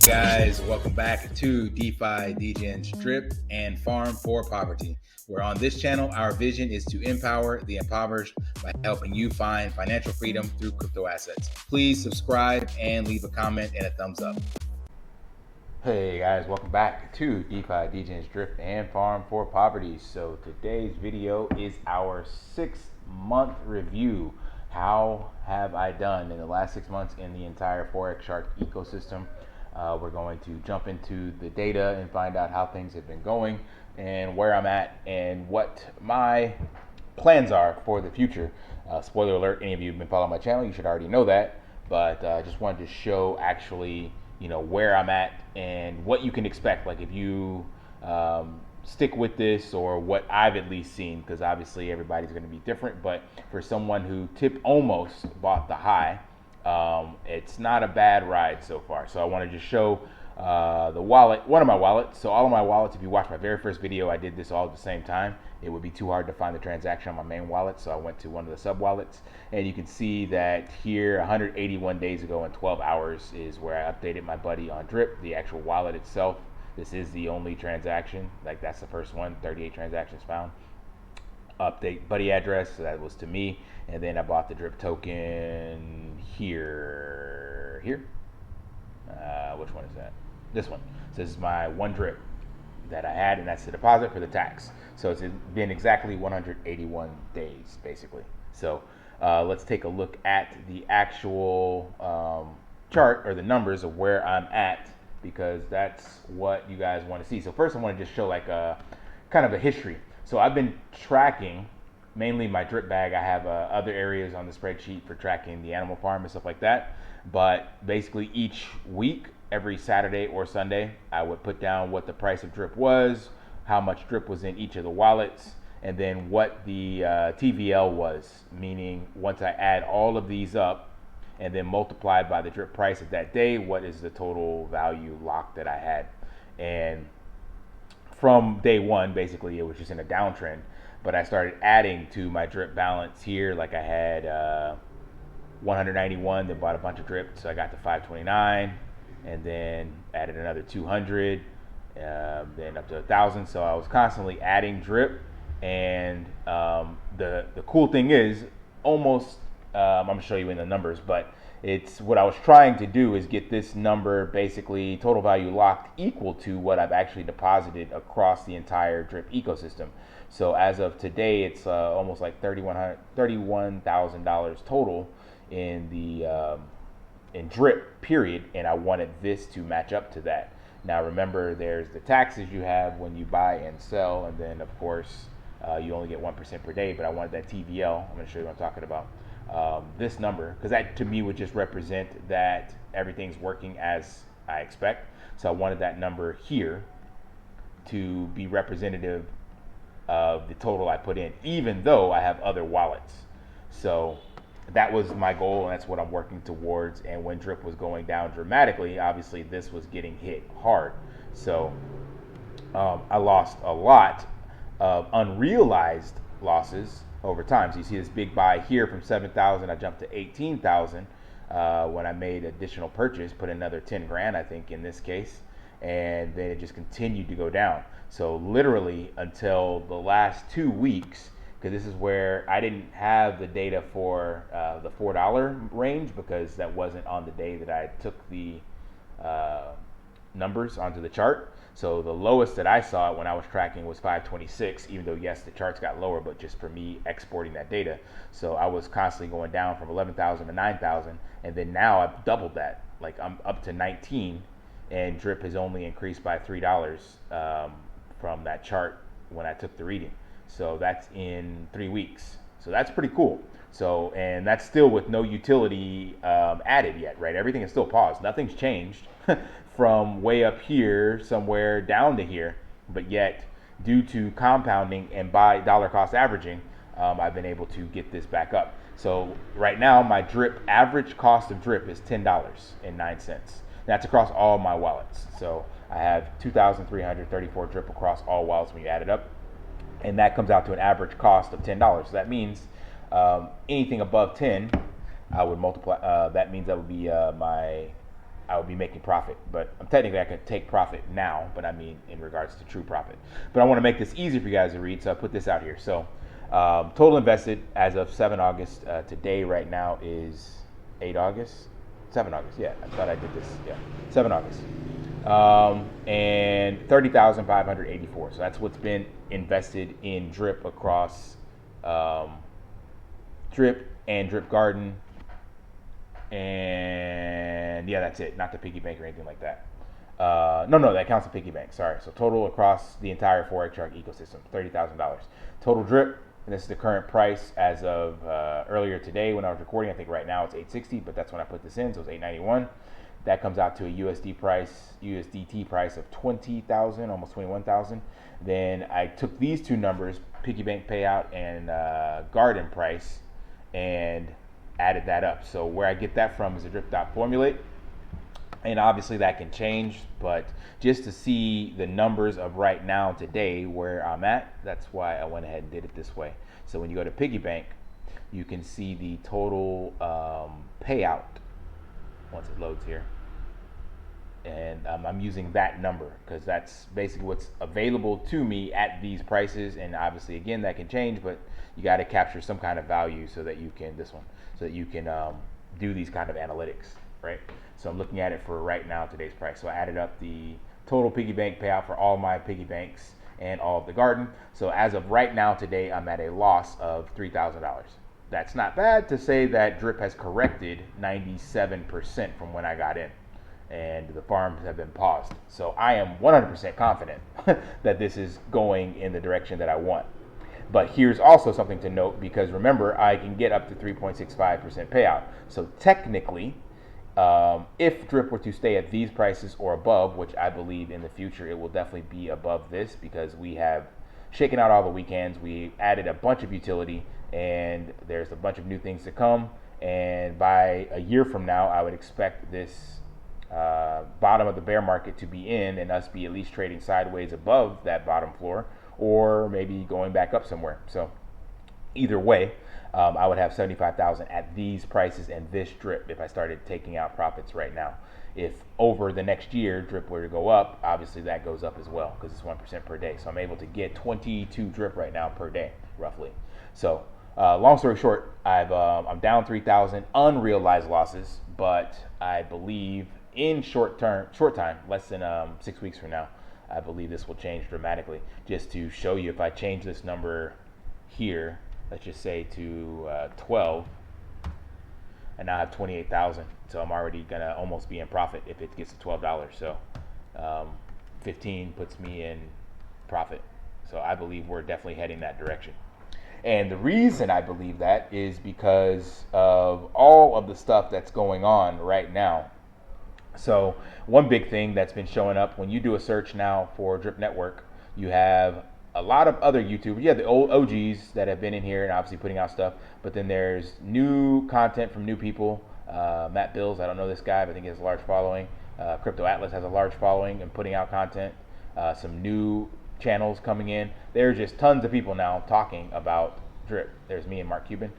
Guys, welcome back to DeFi, Degens, Drip, and Farm for Poverty, where on this channel, our vision is to empower the impoverished by helping you find financial freedom through crypto assets. Please subscribe and leave a comment and a thumbs up. Hey guys, welcome back to DeFi, Degens, Drip, and Farm for Poverty. So today's video is our 6-month review. How have I done in the last 6 months in the entire Forex Shark ecosystem? We're going to jump into the data and find out how things have been going and where I'm at and what my plans are for the future. Spoiler alert, any of you who've been following my channel, you should already know that, but I just wanted to show actually, where I'm at and what you can expect. Like if you stick with this, or what I've at least seen, because obviously everybody's going to be different, but for someone who almost bought the high, it's not a bad ride so far. So I want to just show the wallet, one of my wallets. So all of my wallets, if you watch my very first video, I did this all at the same time. It would be too hard to find the transaction on my main wallet, so I went to one of the sub wallets, and you can see that here 181 days ago and 12 hours is where I updated my buddy on Drip, the actual wallet itself. This is the only transaction, like that's the first one, 38 transactions found. Update buddy address, so that was to me, and then I bought the Drip token here. Which one is that? This one. So this is my one Drip that I had, and that's the deposit for the tax. So it's been exactly 181 days basically. So let's take a look at the actual chart, or the numbers of where I'm at, because that's what you guys want to see. So first I want to just show like a kind of a history. So I've been tracking mainly my Drip bag. I have other areas on the spreadsheet for tracking the animal farm and stuff like that. But basically each week, every Saturday or Sunday, I would put down what the price of Drip was, how much Drip was in each of the wallets, and then what the TVL was, meaning once I add all of these up and then multiplied by the Drip price of that day, what is the total value lock that I had. And from day one, basically, it was just in a downtrend, but I started adding to my Drip balance here. Like I had 191, then bought a bunch of Drip, so I got to 529, and then added another 200, then up to 1,000. So I was constantly adding Drip, and the cool thing is, almost, I'm gonna show you in the numbers, but it's what I was trying to do is get this number, basically total value locked, equal to what I've actually deposited across the entire Drip ecosystem. So as of today, it's almost like $31,000 total in the in Drip period, and I wanted this to match up to that. Now remember, there's the taxes you have when you buy and sell, and then of course you only get 1% per day, but I wanted that TVL. I'm going to show you what I'm talking about. This number, because that to me would just represent that everything's working as I expect. So I wanted that number here to be representative of the total I put in, even though I have other wallets. So that was my goal, and that's what I'm working towards. And when Drip was going down dramatically, obviously this was getting hit hard. So I lost a lot of unrealized losses over time. So you see this big buy here from 7,000, I jumped to 18,000 when I made additional purchase, put another 10 grand, I think, in this case, and then it just continued to go down. So literally until the last 2 weeks, because this is where I didn't have the data for the $4 range, because that wasn't on the day that I took the numbers onto the chart. So the lowest that I saw when I was tracking was 526, even though yes, the charts got lower, but just for me exporting that data. So I was constantly going down from 11,000 to 9,000, and then now I've doubled that. Like I'm up to 19, and Drip has only increased by $3 from that chart when I took the reading. So that's in 3 weeks. So that's pretty cool. So, and that's still with no utility added yet, right? Everything is still paused. Nothing's changed from way up here somewhere down to here, but yet due to compounding and by dollar cost averaging, I've been able to get this back up. So right now my Drip average cost of Drip is $10.09. That's across all my wallets. So I have 2,334 Drip across all wallets when you add it up. and that comes out to an average cost of $10. So that means anything above 10, I would multiply. That means that would be I would be making profit. But technically I could take profit now, but I mean in regards to true profit. But I want to make this easy for you guys to read, so I put this out here. So total invested as of 7 August. Today right now is 8 August. 7 August, yeah. I thought I did this. Yeah, 7 August. And 30,584. So that's what's been invested in drip across drip and drip garden. And yeah, that's it. Not the piggy bank or anything like that. No, that counts the piggy bank. Sorry. So total across the entire Forex Shark ecosystem, $30,000. Total drip, and this is the current price as of earlier today when I was recording. I think right now it's 860, but that's when I put this in, so it's 891. That comes out to a USDT price of 20,000, almost 21,000. Then I took these two numbers, piggy bank payout and garden price, and added that up. So where I get that from is a drip.formulate, and obviously that can change, but just to see the numbers of right now today where I'm at, that's why I went ahead and did it this way. So when you go to piggy bank, you can see the total payout once it loads here, and I'm using that number because that's basically what's available to me at these prices. And obviously again that can change, but you got to capture some kind of value so that you can do these kind of analytics, right? So I'm looking at it for right now today's price. So I added up the total piggy bank payout for all my piggy banks and all of the garden. So as of right now today, I'm at a loss of $3,000. That's not bad to say that drip has corrected 97% from when I got in, and the farms have been paused. So I am 100% confident that this is going in the direction that I want. But here's also something to note, because remember, I can get up to 3.65% payout. So technically, if drip were to stay at these prices or above, which I believe in the future it will definitely be above this, because we have shaken out all the weekends, we added a bunch of utility, and there's a bunch of new things to come. And by a year from now, I would expect this bottom of the bear market to be in, and us be at least trading sideways above that bottom floor, or maybe going back up somewhere. So either way, I would have 75,000 at these prices and this drip if I started taking out profits right now. If over the next year drip were to go up, obviously that goes up as well, because it's 1% per day. So I'm able to get 22 drip right now per day, roughly. So long story short, I'm down 3,000 unrealized losses, but I believe in short time, less than 6 weeks from now, I believe this will change dramatically. Just to show you, if I change this number here, let's just say to 12, and now I have 28,000. So I'm already gonna almost be in profit if it gets to $12. So 15 puts me in profit. So I believe we're definitely heading that direction. And the reason I believe that is because of all of the stuff that's going on right now. So one big thing that's been showing up when you do a search now for Drip Network, you have a lot of other YouTubers. You have the old OGs that have been in here and obviously putting out stuff, but then there's new content from new people. Matt Bills, I don't know this guy, but I think he has a large following. Crypto Atlas has a large following and putting out content. Some new channels coming in. There's just tons of people now talking about Drip. There's me and Mark Cuban.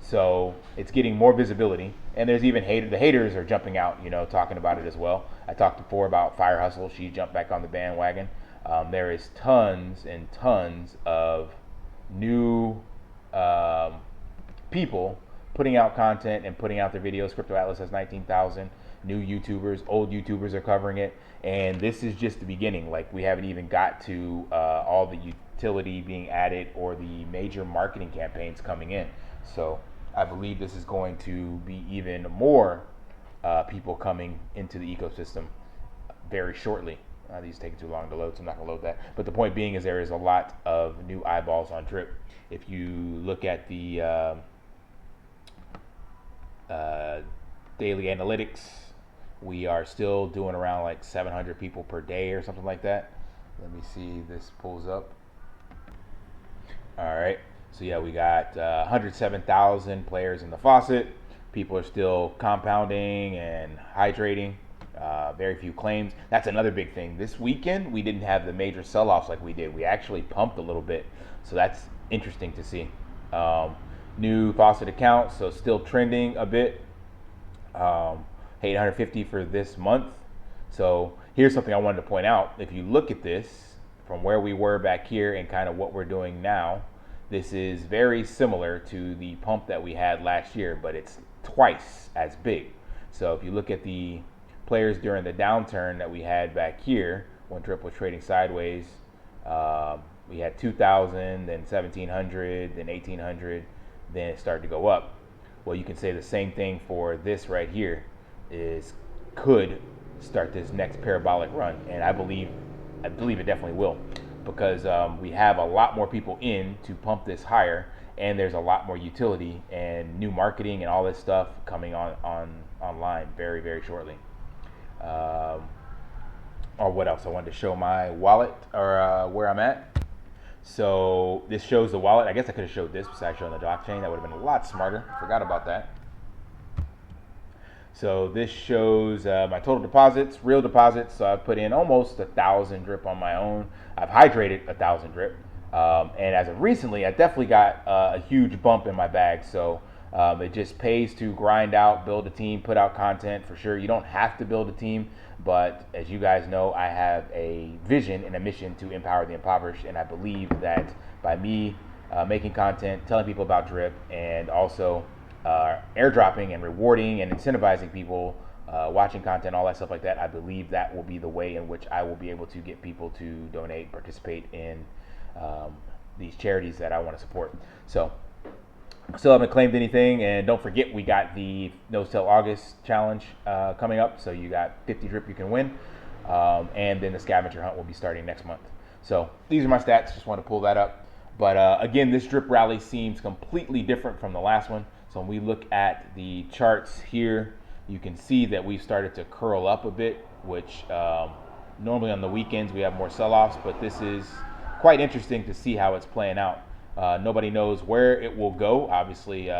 So it's getting more visibility, and there's even the haters are jumping out, talking about it as well. I talked before about Fire Hustle. She jumped back on the bandwagon. There is tons and tons of new people putting out content and putting out their videos. Crypto Atlas has 19,000 new YouTubers. Old YouTubers are covering it, and this is just the beginning. Like, we haven't even got to all the utility being added or the major marketing campaigns coming in. So I believe this is going to be even more people coming into the ecosystem very shortly. These take too long to load, so I'm not going to load that. But the point being is there is a lot of new eyeballs on Drip. If you look at the daily analytics, we are still doing around like 700 people per day or something like that. Let me see if this pulls up. All right. So yeah, we got 107,000 players in the Faucet. People are still compounding and hydrating. Very few claims. That's another big thing. This weekend, we didn't have the major sell-offs like we did. We actually pumped a little bit. So that's interesting to see. New Faucet account, so still trending a bit. 850 for this month. So here's something I wanted to point out. If you look at this from where we were back here and kind of what we're doing now, this is very similar to the pump that we had last year, but it's twice as big. So if you look at the players during the downturn that we had back here when Drip was trading sideways, we had 2,000, then 1,700, then 1,800, then it started to go up. Well, you can say the same thing for this right here. Could start this next parabolic run, and I believe it definitely will, because we have a lot more people in to pump this higher, and there's a lot more utility and new marketing and all this stuff coming online very, very shortly. Or what else? I wanted to show my wallet, or where I'm at. So this shows the wallet. I guess I could have showed this besides showing the blockchain. That would have been a lot smarter. Forgot about that. So this shows my total deposits, real deposits. So I put in almost 1,000 drip on my own. I've hydrated 1,000 drip. And as of recently, I definitely got a huge bump in my bag. So it just pays to grind out, build a team, put out content for sure. You don't have to build a team, but as you guys know, I have a vision and a mission to empower the impoverished. And I believe that by me making content, telling people about drip, and also airdropping and rewarding and incentivizing people, watching content, all that stuff like that, I believe that will be the way in which I will be able to get people to donate, participate in these charities that I want to support. So still haven't claimed anything, and don't forget we got the Nose Till August challenge coming up, so you got 50 drip you can win, and then the scavenger hunt will be starting next month. So these are my stats, just want to pull that up. But again, this drip rally seems completely different from the last one. So when we look at the charts here, you can see that we've started to curl up a bit, which normally on the weekends we have more sell-offs, but this is quite interesting to see how it's playing out. Nobody knows where it will go. Obviously,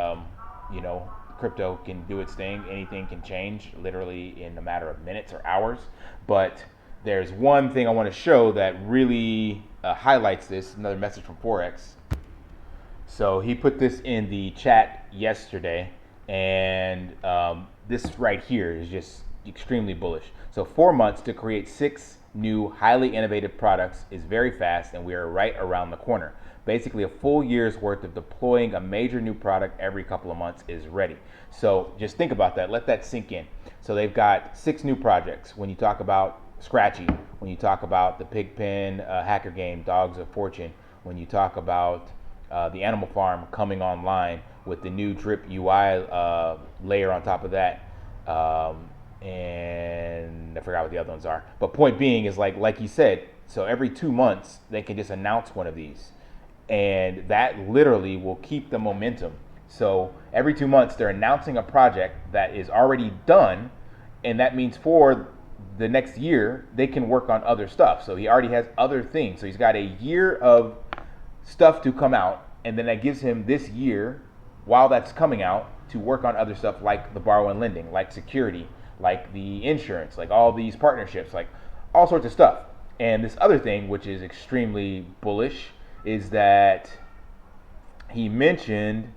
crypto can do its thing. Anything can change literally in a matter of minutes or hours. But there's one thing I want to show that really highlights this, another message from Forex. So he put this in the chat yesterday, and this right here is just extremely bullish. So 4 months to create 6 new highly innovative products is very fast, and we are right around the corner. Basically, a full year's worth of deploying a major new product every couple of months is ready. So just think about that. Let that sink in. So they've got 6 new projects. When you talk about Scratchy, when you talk about the Pigpen hacker game, Dogs of Fortune, when you talk about the Animal Farm coming online with the new Drip UI layer on top of that, and I forgot what the other ones are. But point being is like you said, so every 2 months they can just announce one of these, and that literally will keep the momentum. So every 2 months they're announcing a project that is already done, and that means for the next year they can work on other stuff. So he already has other things. So he's got a year of stuff to come out, and then that gives him this year while that's coming out to work on other stuff like the borrow and lending, like security, like the insurance, like all these partnerships, like all sorts of stuff. And this other thing, which is extremely bullish, is that he mentioned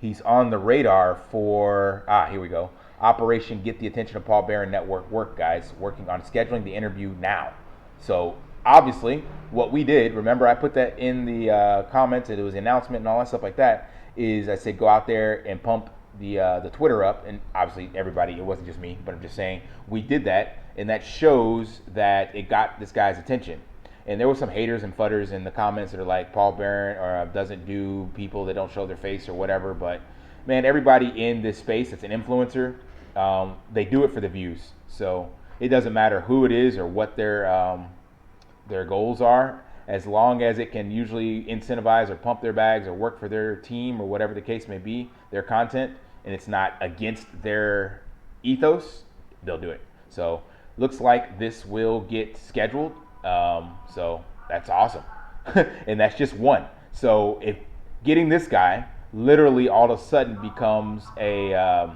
he's on the radar for here we go, Operation Get the Attention of Paul Barron Network work, guys, working on scheduling the interview now. So obviously what we did, remember I put that in the comments, and it was the announcement and all that stuff like that, is I said go out there and pump the Twitter up. And obviously everybody, it wasn't just me, but I'm just saying we did that, and that shows that it got this guy's attention. And there were some haters and fudders in the comments that are like, Paul Barron or doesn't do people that don't show their face or whatever. But man, everybody in this space that's an influencer, they do it for the views. So it doesn't matter who it is or what their goals are, as long as it can usually incentivize or pump their bags or work for their team or whatever the case may be, their content, and it's not against their ethos, they'll do it. So looks like this will get scheduled. So that's awesome. And that's just one. So if getting this guy literally all of a sudden becomes a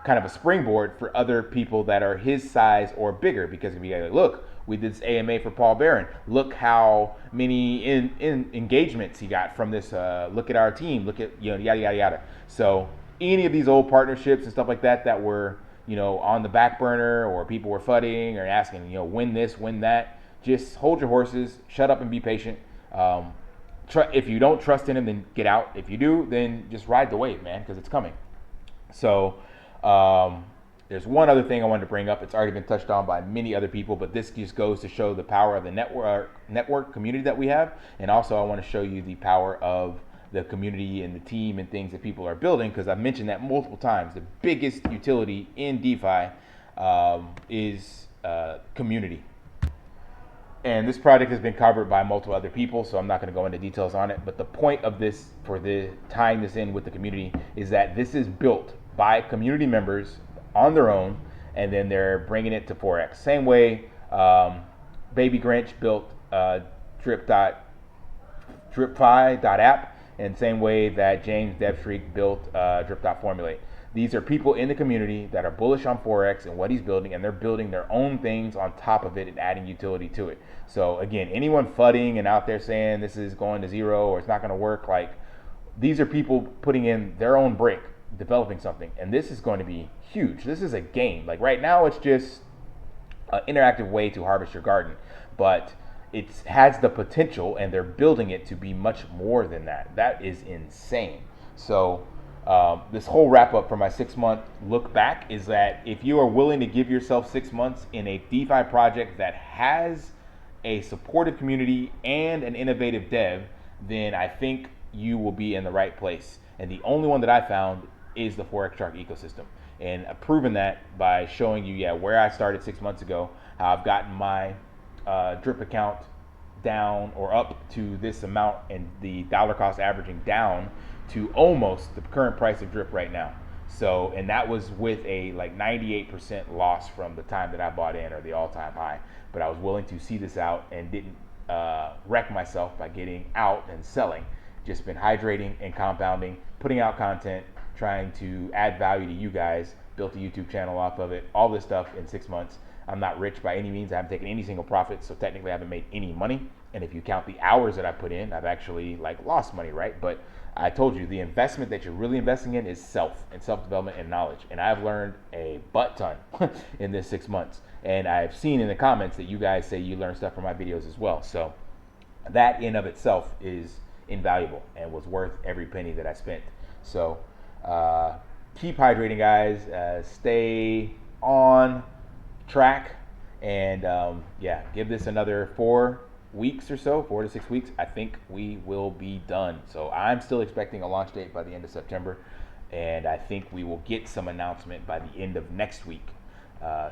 kind of a springboard for other people that are his size or bigger, because if you like, look, we did this AMA for Paul Barron. Look how many in engagements he got from this. Look at our team. Look at, yada yada yada. So any of these old partnerships and stuff like that that were, on the back burner, or people were fudding or asking, win this, win that, just hold your horses, shut up and be patient. If you don't trust in him, then get out. If you do, then just ride the wave, man, because it's coming. So there's one other thing I wanted to bring up. It's already been touched on by many other people, but this just goes to show the power of the network community that we have. And also I want to show you the power of the community and the team and things that people are building, because I've mentioned that multiple times. The biggest utility in DeFi is community. And this project has been covered by multiple other people, so I'm not going to go into details on it. But the point of this, for the tying this in with the community, is that this is built by community members on their own, and then they're bringing it to Forex. Same way Baby Grinch built drip.fi.app, and same way that James Devstreak built drip.formulate. These are people in the community that are bullish on Forex and what he's building, and they're building their own things on top of it and adding utility to it. So again, anyone fudding and out there saying this is going to zero or it's not going to work, like, these are people putting in their own brick, developing something, and this is going to be huge. This is a game. Like right now, it's just an interactive way to harvest your garden, but it has the potential, and they're building it to be much more than that. That is insane. So this whole wrap up for my 6-month look back is that if you are willing to give yourself 6 months in a DeFi project that has a supportive community and an innovative dev, then I think you will be in the right place. And the only one that I found is the Forex Shark ecosystem. And I've proven that by showing you, where I started 6 months ago, how I've gotten my drip account down or up to this amount, and the dollar cost averaging down to almost the current price of drip right now. So, and that was with a like 98% loss from the time that I bought in, or the all-time high. But I was willing to see this out and didn't wreck myself by getting out and selling. Just been hydrating and compounding, putting out content, trying to add value to you guys, built a YouTube channel off of it, all this stuff in 6 months. I'm not rich by any means. I haven't taken any single profit, so technically I haven't made any money. And if you count the hours that I put in, I've actually like lost money, right? But I told you, the investment that you're really investing in is self and self-development and knowledge. And I've learned a butt ton in this 6 months. And I've seen in the comments that you guys say you learn stuff from my videos as well. So that in of itself is invaluable and was worth every penny that I spent. So keep hydrating, guys. Stay on track, and give this another 4 weeks or so, 4 to 6 weeks. I think we will be done. So I'm still expecting a launch date by the end of September, and I think we will get some announcement by the end of next week.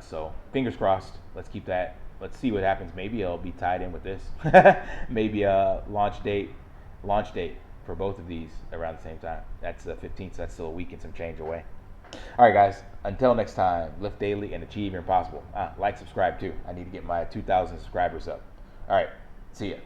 So fingers crossed. Let's keep that. Let's see what happens. Maybe it'll be tied in with this. Maybe a launch date for both of these around the same time. That's the 15th, so that's still a week and some change away. All right, guys, until next time, lift daily and achieve your impossible. Like, subscribe too. I need to get my 2,000 subscribers up. All right, see ya.